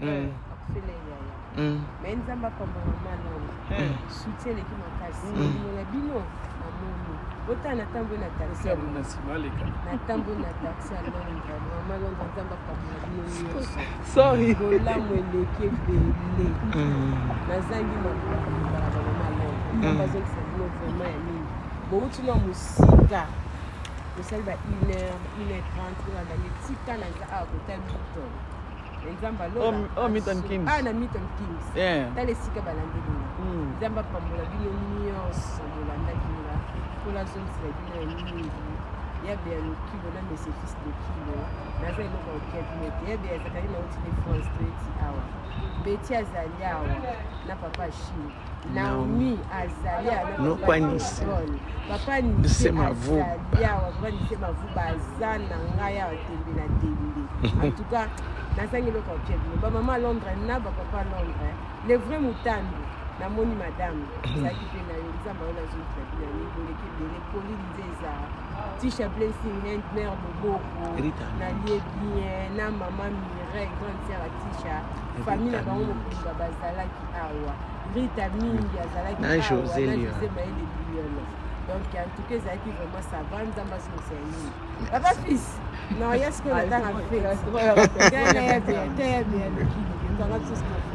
akufele yaya mais nzamba pamba mama non soutien l'équipe makasi na bino amoni otana tambo na taxi na tambo na taxi à Londres mama Londres nzamba pamba bino sorry bola mweleke bele nazangi mama Londres nzamba zo kisabino vraiment ya mingi boutuna musika osali ba 1h30 na letika na za a kota Milton nzamba lo Milton Keynes na Milton Keynes tale sika balandeli nzamba pambola bino nyonso bolanda kinga kola zonzi bino ya mingi ya bien le kilo na mes fils de kilo na za eloko cabinet ya bien zakari na utile France 30 hour beti azali awa na papa Chine Naomi azalia no panisi papa ni sema vu papa ni sema vu bazana ngaya watembe na tembe en tout cas nasangi loko cabinet ba mama Londres na ba papa Londres le vrai mutando na moni madame zaki pe na nzamba ona zo tabila ni boleke bele poli nzeza tisha blessing hand mère boboko na lie bien na mama Mireille grande sœur tisha famille na bango mokumba bazala ki awa Rita mingi azala ki awa na José Maël Biliolo donc en tout cas zaki vraiment ça va nzamba so seni papa fils non yes que la tanga fait bien le kilo quand on